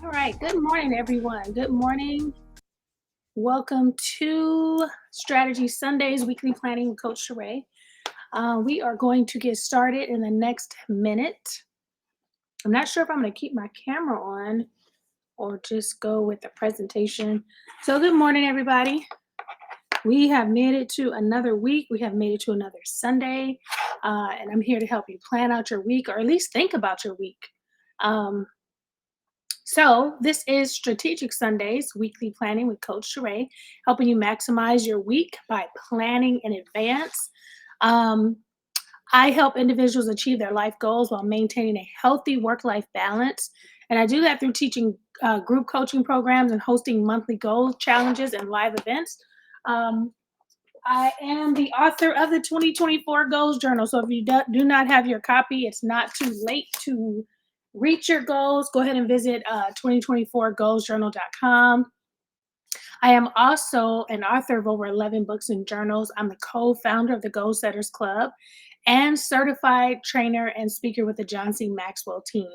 All right. Good morning, everyone. Good morning. Welcome to Strategy Sundays Weekly Planning with Coach Sheréa. We are going to get started in the next minute. I'm not sure if I'm going to keep my camera on or just go with the presentation. So, good morning, everybody. We have made it to another week. We have made it to another Sunday. And I'm here to help you plan out your week or at least think about your week. Um, So, this is Strategic Sundays, weekly planning with Coach Sheréa, helping you maximize your week by planning in advance. Um, I help individuals achieve their life goals while maintaining a healthy work life balance. And I do that through teaching group coaching programs and hosting monthly goal challenges and live events. Um, I am the author of the 2024 Goals Journal. So if you do not have your copy, it's not too late to reach your goals. Go ahead and visit 2024goalsjournal.com. I am also an author of over 11 books and journals. I'm the co-founder of the Goal Setters Club and certified trainer and speaker with the John C. Maxwell team.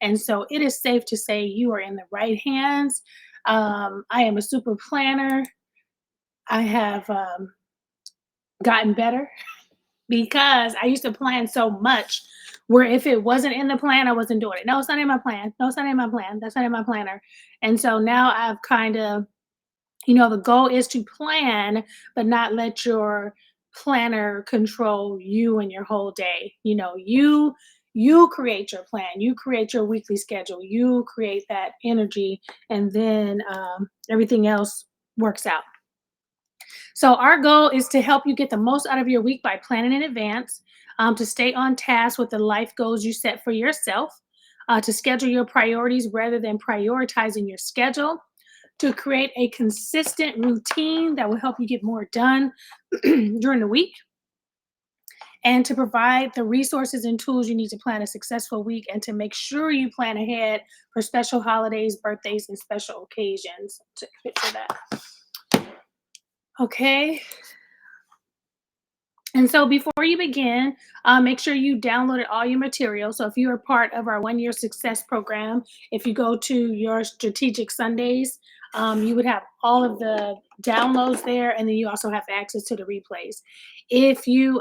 And so it is safe to say you are in the right hands. I am a super planner. I have gotten better because I used to plan so much where if it wasn't in the plan, I wasn't doing it. No, it's not in my plan. No, it's not in my plan. That's not in my planner. And so now I've kind of, the goal is to plan, but not let your planner control you and your whole day. You create your plan, you create your weekly schedule, you create that energy, and then everything else works out. So our goal is to help you get the most out of your week by planning in advance, to stay on task with the life goals you set for yourself, to schedule your priorities rather than prioritizing your schedule, to create a consistent routine that will help you get more done during the week, and to provide the resources and tools you need to plan a successful week and to make sure you plan ahead for special holidays, birthdays, and special occasions. To picture that. Okay. And so before you begin, make sure you downloaded all your material. So if you are part of our 1 year success program, if you go to your Strategic Sundays, you would have all of the downloads there, and then you also have access to the replays. If you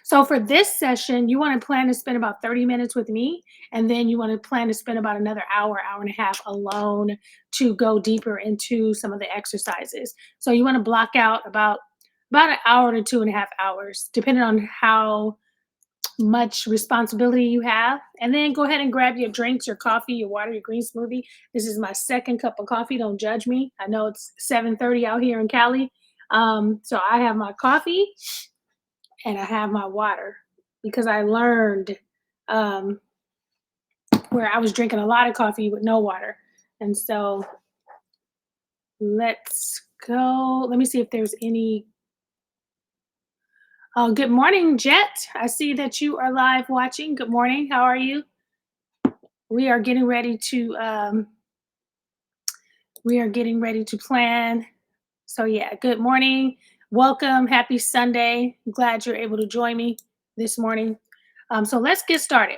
So for this session, you want to plan to spend about 30 minutes with me, and then you want to plan to spend about another hour, hour and a half alone to go deeper into some of the exercises. So you want to block out about an hour to 2.5 hours, depending on how much responsibility you have. And then go ahead and grab your drinks, your coffee, your water, your green smoothie. This is my second cup of coffee. Don't judge me. I know it's 7:30 out here in Cali. So I have my coffee and I have my water because I learned um, where I was drinking a lot of coffee with no water. And so let's go. Let me see if there's any. Oh, good morning, Jet. I see that you are live watching. Good morning. How are you? We are getting ready to plan. So yeah, good morning. Welcome. Happy Sunday. I'm glad you're able to join me this morning. So let's get started.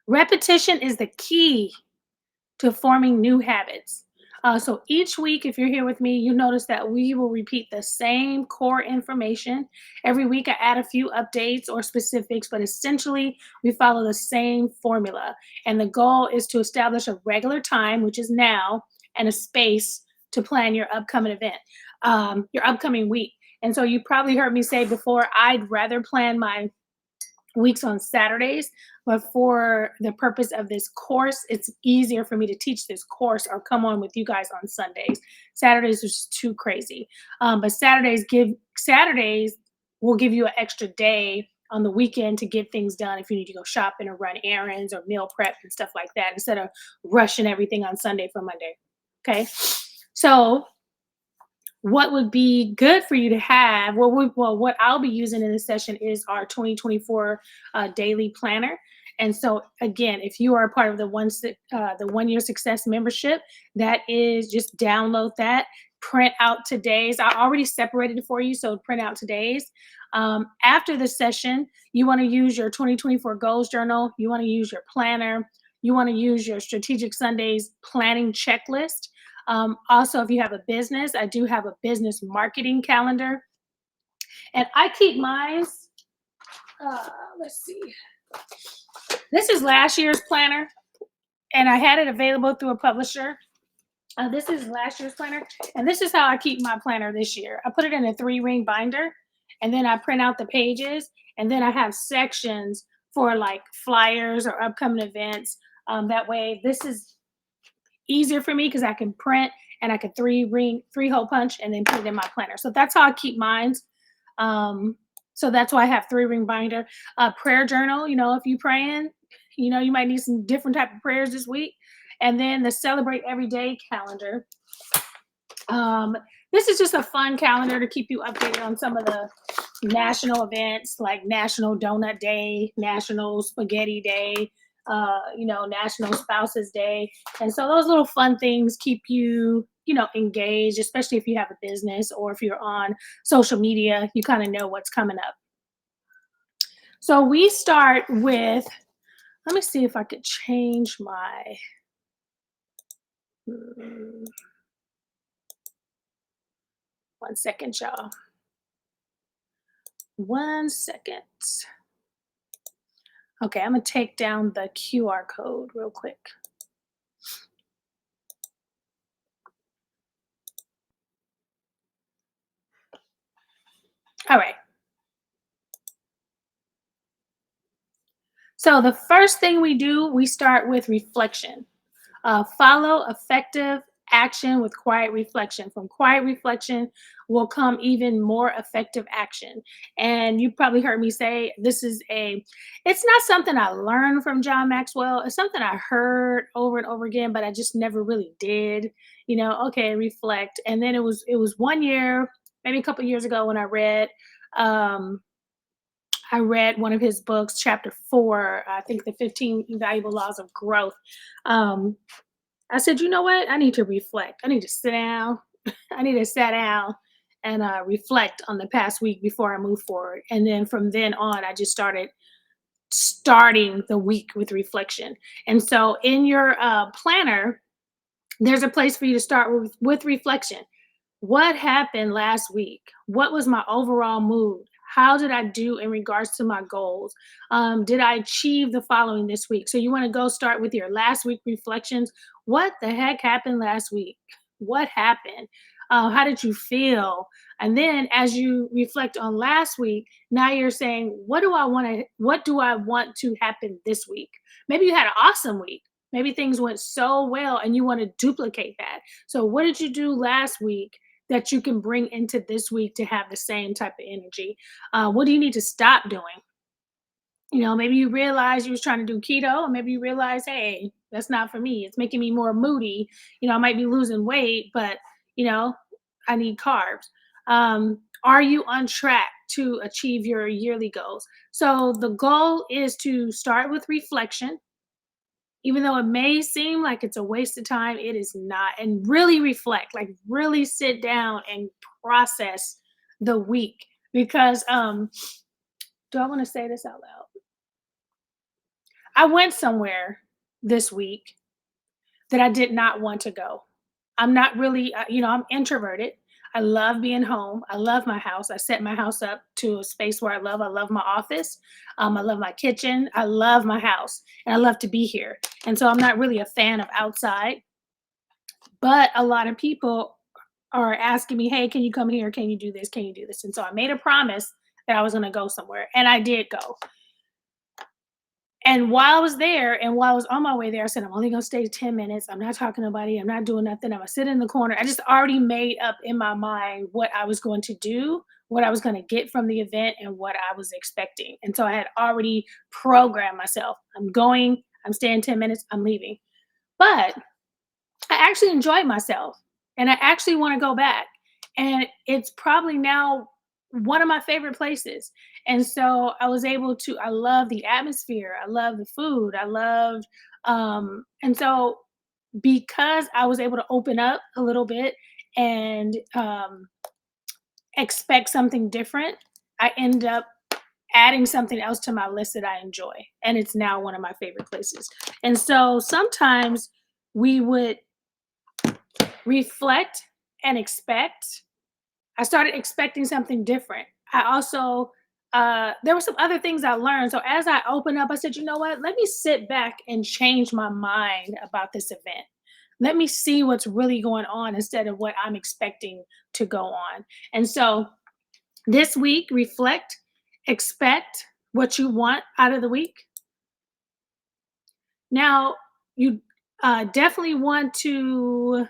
Repetition is the key to forming new habits. So each week, if you're here with me, you notice that we will repeat the same core information. Every week, I add a few updates or specifics, but essentially, we follow the same formula. And the goal is to establish a regular time, which is now, and a space to plan your upcoming event, your upcoming week. And so you probably heard me say before, I'd rather plan my weeks on Saturdays, but for the purpose of this course, it's easier for me to teach this course or come on with you guys on Sundays. Saturdays is just too crazy. But Saturdays will give you an extra day on the weekend to get things done if you need to go shopping or run errands or meal prep and stuff like that instead of rushing everything on Sunday for Monday. Okay. So what would be good for you to have? What I'll be using in this session is our 2024 daily planner. And so again, if you are a part of the 1 year success membership, that is just download that, print out today's. I already separated it for you, so print out today's. After the session, you want to use your 2024 goals journal. You want to use your planner. you want to use your Strategic Sundays planning checklist. Also, if you have a business, I do have a business marketing calendar, and I keep mine. Let's see. This is last year's planner, and I had it available through a publisher. This is last year's planner, and this is how I keep my planner this year. I put it in a 3-ring binder, and then I print out the pages, and then I have sections for like flyers or upcoming events. That way, this is easier for me because I can print and I can 3-hole punch and then put it in my planner. So that's how I keep mine. So that's why I have 3-ring binder. Prayer journal, if you praying, you might need some different type of prayers this week. And then the celebrate every day calendar. Um, this is just a fun calendar to keep you updated on some of the national events like National Donut Day, National Spaghetti Day, National Spouses Day. And so those little fun things keep you, engaged, especially if you have a business or if you're on social media, you kind of know what's coming up. So we start with, let me see if I could change my, one second, y'all. 1 second. Okay, I'm gonna take down the QR code real quick. All right. So the first thing we do, we start with reflection. Follow effective action with quiet reflection. From quiet reflection will come even more effective action. And you probably heard me say it's not something I learned from John Maxwell. It's something I heard over and over again, but I just never really did. Okay, reflect. And then it was 1 year, maybe a couple years ago when um, I read one of his books, chapter 4, I think the 15 Invaluable Laws of Growth. Um, I said, you know what? I need to reflect. I need to sit down. I need to sit down and reflect on the past week before I move forward. And then from then on, I just starting the week with reflection. And so in your planner, there's a place for you to start with reflection. What happened last week? What was my overall mood? How did I do in regards to my goals? Did I achieve the following this week? So you want to go start with your last week reflections. What the heck happened last week? What happened? How did you feel? And then as you reflect on last week, now you're saying, what do I want to happen this week? Maybe you had an awesome week. Maybe things went so well and you want to duplicate that. So what did you do last week that you can bring into this week to have the same type of energy? What do you need to stop doing? Maybe you realize you was trying to do keto, and maybe you realize, hey, that's not for me. It's making me more moody. I might be losing weight, but you know, I need carbs. Are you on track to achieve your yearly goals? So the goal is to start with reflection. Even though it may seem like it's a waste of time, it is not. And really reflect, like really sit down and process the week. Because do I want to say this out loud? I went somewhere this week that I did not want to go. I'm not really, I'm introverted. I love being home. I love my house. I set my house up to a space where I love. I love my office. I love my kitchen. I love my house, and I love to be here. And so I'm not really a fan of outside. But a lot of people are asking me, "Hey, can you come here? Can you do this? Can you do this?" And so I made a promise that I was going to go somewhere, and I did go. And while I was there and while I was on my way there, I said, I'm only gonna stay 10 minutes. I'm not talking to nobody. I'm not doing nothing. I'm gonna sit in the corner. I just already made up in my mind what I was going to do, what I was gonna get from the event, and what I was expecting. And so I had already programmed myself. I'm going, I'm staying 10 minutes, I'm leaving. But I actually enjoyed myself and I actually want to go back. And it's probably now one of my favorite places. And so I was able to, I love the atmosphere. I love the food. And so because I was able to open up a little bit and expect something different, I end up adding something else to my list that I enjoy. And it's now one of my favorite places. And so sometimes we would reflect and expect. I started expecting something different. I also, there were some other things I learned. So as I opened up, I said, you know what? Let me sit back and change my mind about this event. Let me see what's really going on instead of what I'm expecting to go on. And so this week, reflect, expect what you want out of the week. Now, you definitely want to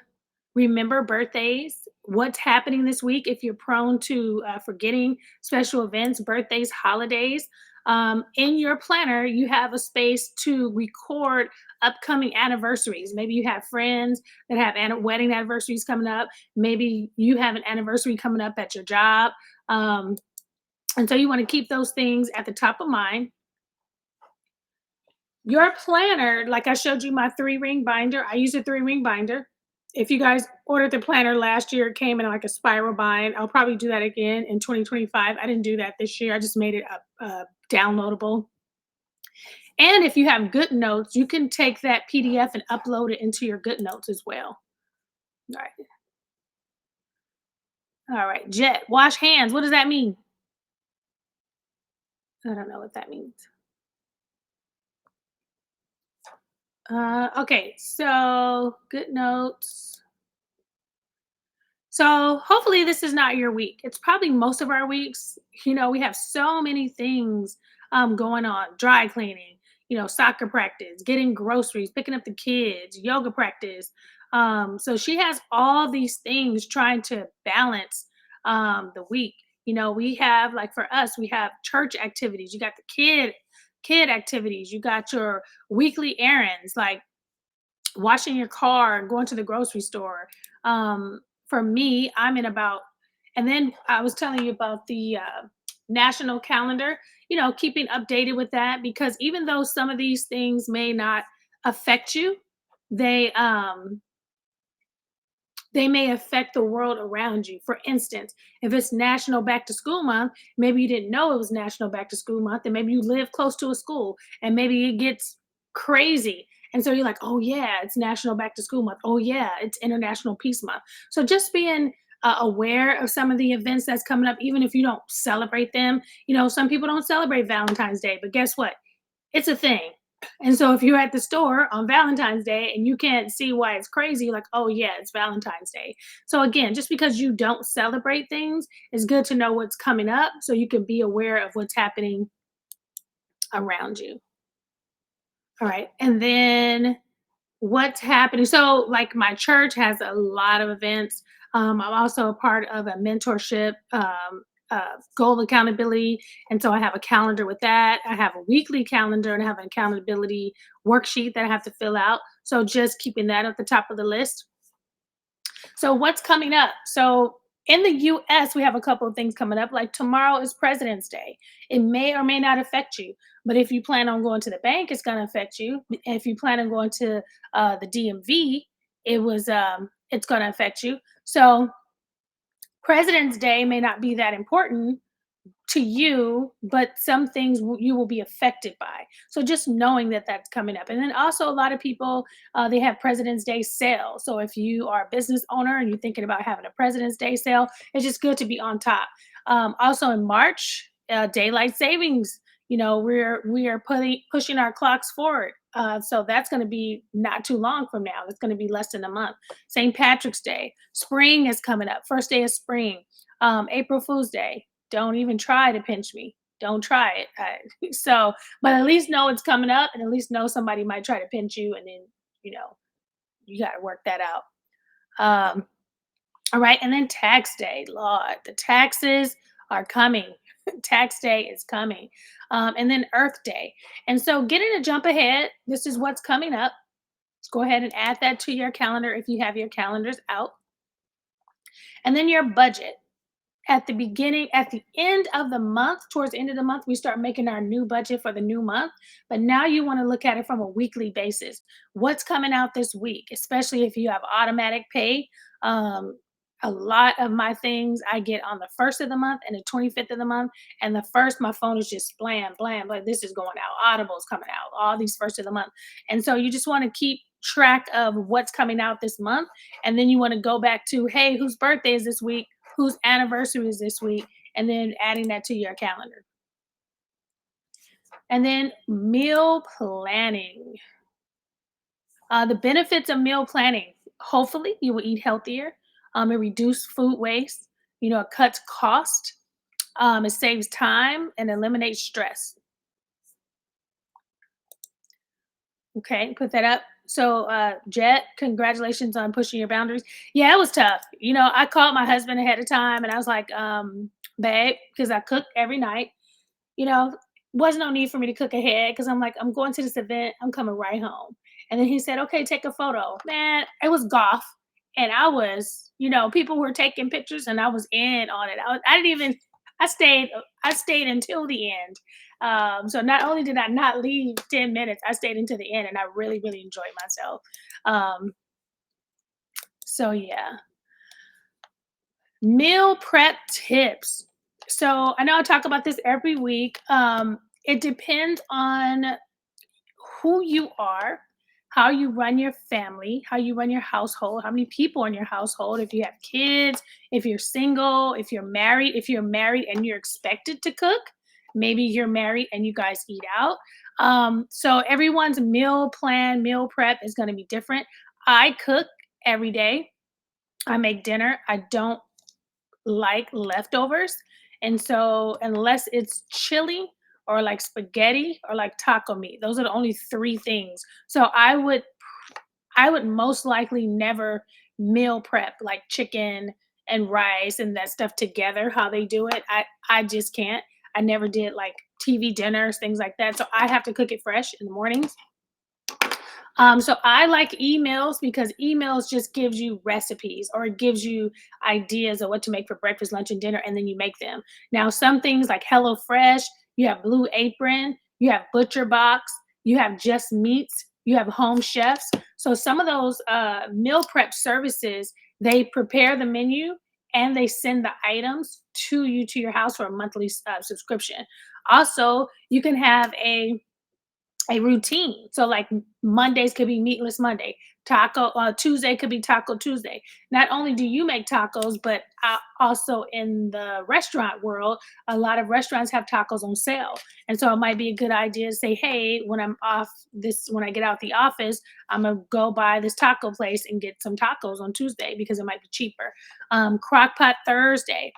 remember birthdays, what's happening this week if you're prone to forgetting special events, birthdays, holidays. In your planner, you have a space to record upcoming anniversaries. Maybe you have friends that have wedding anniversaries coming up. Maybe you have an anniversary coming up at your job. Um, and so you want to keep those things at the top of mind. Your planner, like I showed you my 3-ring binder, I use a 3-ring binder. If you guys ordered the planner last year, it came in like a spiral bind. I'll probably do that again in 2025. I didn't do that this year. I just made it downloadable. And if you have good notes, you can take that PDF and upload it into your good notes as well. All right. All right. Jet, wash hands. What does that mean? I don't know what that means. Okay. So good notes. So hopefully this is not your week. It's probably most of our weeks. We have so many things going on: dry cleaning, soccer practice, getting groceries, picking up the kids, yoga practice. So she has all these things trying to balance the week. We have, like, for us, we have church activities. You got the kid activities. You got your weekly errands, like washing your car and going to the grocery store. For me, I'm in about, and then I was telling you about the national calendar, keeping updated with that, because even though some of these things may not affect you, they they may affect the world around you. For instance, if it's National Back to School Month, maybe you didn't know it was National Back to School Month, and maybe you live close to a school, and maybe it gets crazy. And so you're like, oh, yeah, it's National Back to School Month. Oh, yeah, it's International Peace Month. So just being aware of some of the events that's coming up, even if you don't celebrate them. Some people don't celebrate Valentine's Day, but guess what? It's a thing. And so if you're at the store on Valentine's Day and you can't see why it's crazy, like, oh yeah, it's Valentine's Day. So again, just because you don't celebrate things, it's good to know what's coming up so you can be aware of what's happening around you. All right. And then what's happening? So, like, my church has a lot of events. I'm also a part of a mentorship, goal accountability. And so I have a calendar with that. I have a weekly calendar, and I have an accountability worksheet that I have to fill out. So just keeping that at the top of the list. So what's coming up? So in the US, we have a couple of things coming up. Like, tomorrow is President's Day. It may or may not affect you, but if you plan on going to the bank, it's going to affect you. If you plan on going to the DMV, it's going to affect you. So President's Day may not be that important to you, but some things you will be affected by. So just knowing that that's coming up. And then also, a lot of people, they have President's Day sale. So if you are a business owner and you're thinking about having a President's Day sale, it's just good to be on top. Also in March, daylight savings. We are pushing our clocks forward. So that's going to be not too long from now. It's going to be less than a month. St. Patrick's Day, spring is coming up. First day of spring. April Fool's Day. Don't even try to pinch me. Don't try it. So, but at least know it's coming up, and at least know somebody might try to pinch you, and then you know you got to work that out. Um, all right, and then tax day. Lord, the taxes are coming. Tax day is coming, and then Earth Day. And so, getting a jump ahead. This is what's coming up. Go ahead and add that to your calendar if you have your calendars out, and then your budget. At the end of the month, towards the end of the month, we start making our new budget for the new month. But now you want to look at it from a weekly basis. What's coming out this week, especially if you have automatic pay? Um, A lot of my things I get on the first of the month and the 25th of the month. And the first, my phone is just blam, blam, like this is going out. Audible's coming out, all these first of the month. And so you just want to keep track of what's coming out this month. And then you want to go back to, hey, whose birthday is this week? Whose anniversary is this week? And then adding that to your calendar. And then meal planning. The benefits of meal planning. Hopefully, you will eat healthier. It reduces food waste. It cuts cost. It saves time and eliminates stress. Okay, put that up. So, Jet, congratulations on pushing your boundaries. Yeah, it was tough. I called my husband ahead of time and I was like, babe, because I cook every night. you know, was no need for me to cook ahead because I'm like, I'm going to this event, I'm coming right home. And then he said, okay, take a photo. Man, it was golf. And I was, people were taking pictures and I was in on it. I didn't even, I stayed until the end. So not only did I not leave 10 minutes, I stayed until the end and I really, really enjoyed myself. Um, so yeah. Meal prep tips. So I know I talk about this every week. It depends on who you are, how you run your family, how you run your household, how many people in your household, if you have kids, if you're single, if you're married and you're expected to cook, maybe you're married and you guys eat out. So everyone's meal plan, meal prep is going to be different. I cook every day. I make dinner. I don't like leftovers. And so unless it's chili or like spaghetti or like taco meat, those are the only three things. So I would most likely never meal prep like chicken and rice and that stuff together how they do it. I just can't. I never did like TV dinners, things like that. So I have to cook it fresh in the mornings. So I like emails because emails just gives you recipes or it gives you ideas of what to make for breakfast, lunch, and dinner, and then you make them. Now, some things like HelloFresh, you have Blue Apron, you have Butcher Box, you have Just Meats, you have Home Chefs. So some of those meal prep services, they prepare the menu and they send the items to you to your house for a monthly subscription. Also, you can have a routine. So like Mondays could be meatless Monday. Taco Tuesday could be Taco Tuesday. Not only do you make tacos, but also in the restaurant world, a lot of restaurants have tacos on sale. And so it might be a good idea to say, hey, when I get out the office, I'm gonna go by this taco place and get some tacos on Tuesday because it might be cheaper. Crock pot Thursday.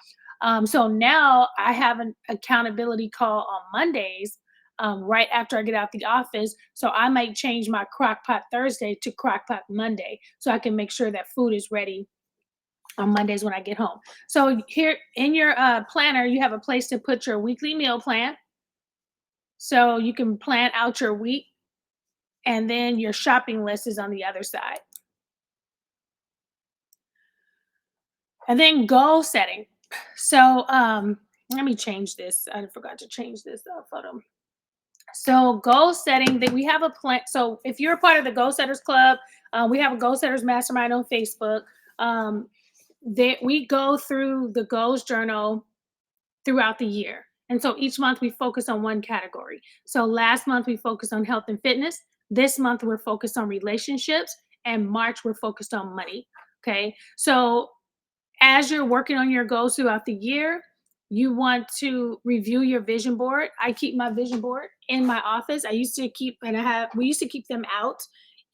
So now I have an accountability call on Mondays right after I get out the office. So I might change my crock pot Thursday to crock pot Monday so I can make sure that food is ready on Mondays when I get home. So here in your planner, you have a place to put your weekly meal plan. So you can plan out your week and then your shopping list is on the other side. And then goal setting. So let me change this. I forgot to change this photo. So goal setting that we have a plan. So if you're a part of the Goal Setters Club, we have a Goal Setters Mastermind on Facebook. Um, we go through the goals journal throughout the year. And so each month we focus on one category. So last month we focused on health and fitness. This month we're focused on relationships. And March we're focused on money. Okay. So as you're working on your goals throughout the year, you want to review your vision board. I keep my vision board in my office. We used to keep them out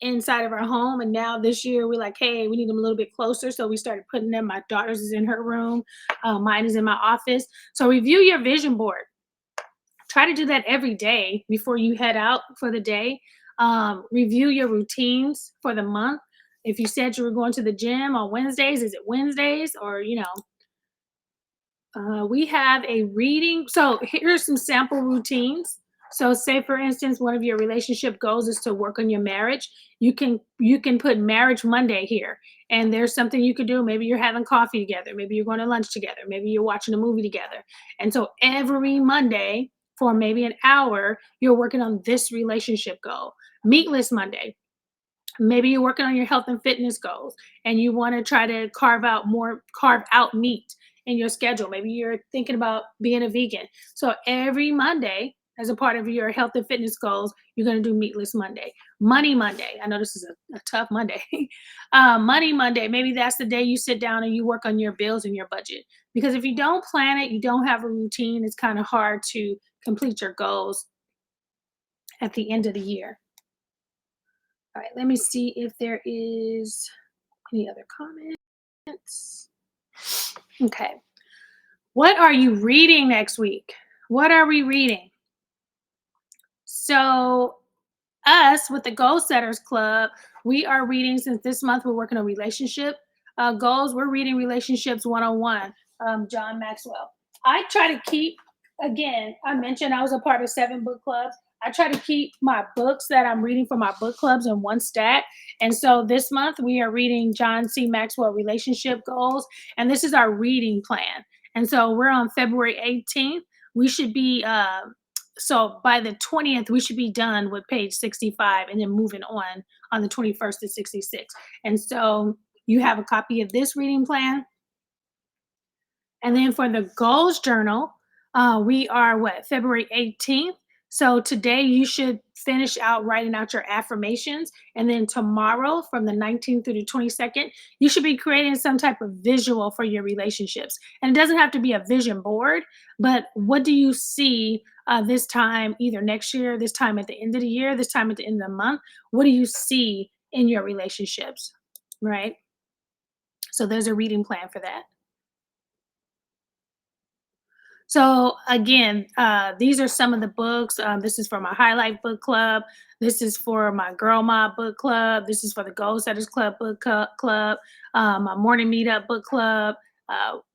inside of our home. And now this year we're like, hey, we need them a little bit closer. So we started putting them, my daughter's is in her room. Mine is in my office. So review your vision board. Try to do that every day before you head out for the day. Review your routines for the month. If you said you were going to the gym on Wednesdays, is it Wednesdays or, we have a reading. So here's some sample routines. So say for instance, one of your relationship goals is to work on your marriage. You can put marriage Monday here. And there's something you could do. Maybe you're having coffee together. Maybe you're going to lunch together. Maybe you're watching a movie together. And so every Monday for maybe an hour, you're working on this relationship goal. Meatless Monday. Maybe you're working on your health and fitness goals and you want to try to carve out meat in your schedule. Maybe you're thinking about being a vegan. So every Monday, as a part of your health and fitness goals, you're going to do Meatless Monday. Money Monday. I know this is a tough Monday. Money Monday. Maybe that's the day you sit down and you work on your bills and your budget. Because if you don't plan it, you don't have a routine, it's kind of hard to complete your goals at the end of the year. All right, let me see if there is any other comments. Okay. What are you reading next week? What are we reading? So, us with the Goal Setters Club, we are reading, since this month we're working on relationship goals, we're reading Relationships 101, John Maxwell. I try to keep, again, I mentioned I was a part of 7 book clubs. I try to keep my books that I'm reading for my book clubs in one stack. And so this month we are reading John C. Maxwell Relationship Goals, and this is our reading plan. And so we're on February 18th. We should be so by the 20th, we should be done with page 65 and then moving on the 21st to 66. And so you have a copy of this reading plan. And then for the goals journal, we are February 18th. So today you should finish out writing out your affirmations. And then tomorrow, from the 19th through the 22nd, you should be creating some type of visual for your relationships. And it doesn't have to be a vision board, but what do you see this time, either next year, this time at the end of the year, this time at the end of the month? What do you see in your relationships, right? So there's a reading plan for that. So again, these are some of the books. This is for my Highlight Book Club. This is for my Girl Mob Book Club. This is for the Goal Setters Club Club, my Morning Meetup Book Club,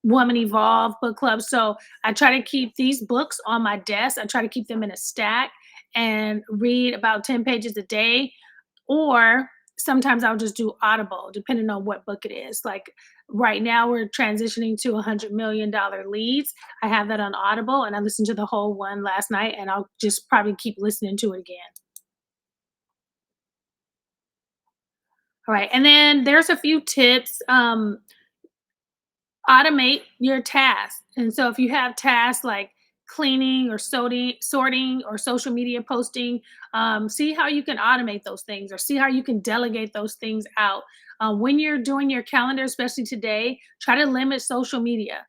Woman Evolve Book Club. So I try to keep these books on my desk. I try to keep them in a stack and read about 10 pages a day, or sometimes I'll just do Audible, depending on what book it is. Like right now, we're transitioning to $100 million leads. I have that on Audible, and I listened to the whole one last night, and I'll just probably keep listening to it again. All right, and then there's a few tips. Automate your tasks. And so if you have tasks like cleaning or sorting or social media posting, see how you can automate those things or see how you can delegate those things out. When you're doing your calendar, especially today, try to limit social media.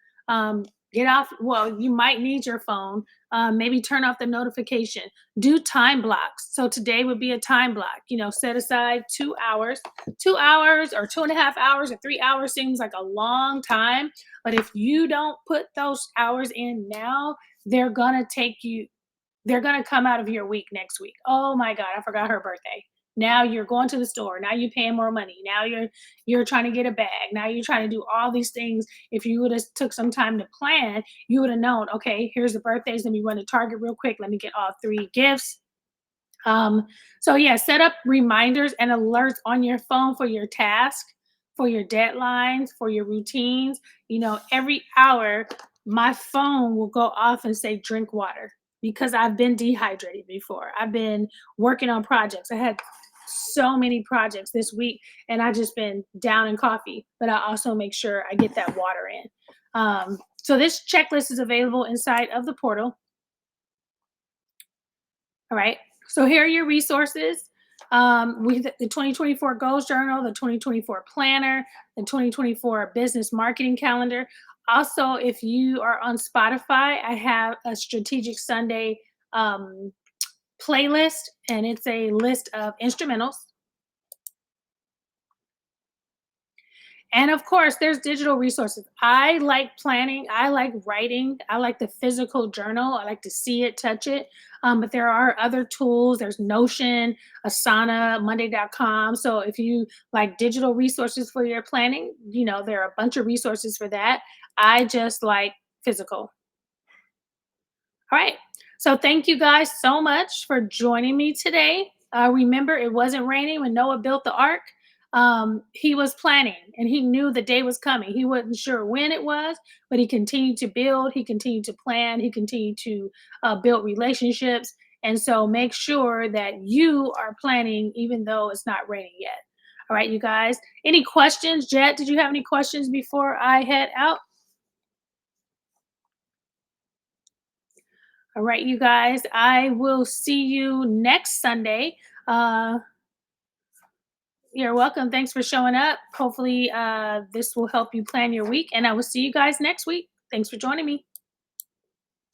Get off, well, you might need your phone. Maybe turn off the notification. Do time blocks. So today would be a time block. Set aside 2 hours. 2 hours or 2.5 hours or 3 hours seems like a long time. But if you don't put those hours in now, they're gonna take you, they're gonna come out of your week next week. Oh my God, I forgot her birthday. Now you're going to the store. Now you're paying more money. Now you're trying to get a bag. Now you're trying to do all these things. If you would have took some time to plan, you would have known, okay, here's the birthdays. Let me run to Target real quick. Let me get all 3 gifts. So yeah, set up reminders and alerts on your phone for your task, for your deadlines, for your routines. Every hour, my phone will go off and say, drink water, because I've been dehydrated before. I've been working on projects. I had so many projects this week, and I just been down in coffee, but I also make sure I get that water in. So this checklist is available inside of the portal. All right. So here are your resources. The 2024 Goals Journal, the 2024 Planner, the 2024 Business Marketing Calendar. Also, if you are on Spotify, I have a Strategic Sunday playlist, and it's a list of instrumentals. And of course, there's digital resources. I like planning. I like writing. I like the physical journal. I like to see it, touch it. But there are other tools. There's Notion, Asana, Monday.com. So if you like digital resources for your planning, there are a bunch of resources for that. I just like physical. All right. So thank you guys so much for joining me today. Remember, it wasn't raining when Noah built the ark. He was planning and he knew the day was coming. He wasn't sure when it was, but he continued to build. He continued to plan. He continued to build relationships. And so make sure that you are planning even though it's not raining yet. All right, you guys. Any questions? Jet, did you have any questions before I head out? All right, you guys. I will see you next Sunday. Uh, you're welcome. Thanks for showing up. Hopefully, this will help you plan your week, and I will see you guys next week. Thanks for joining me.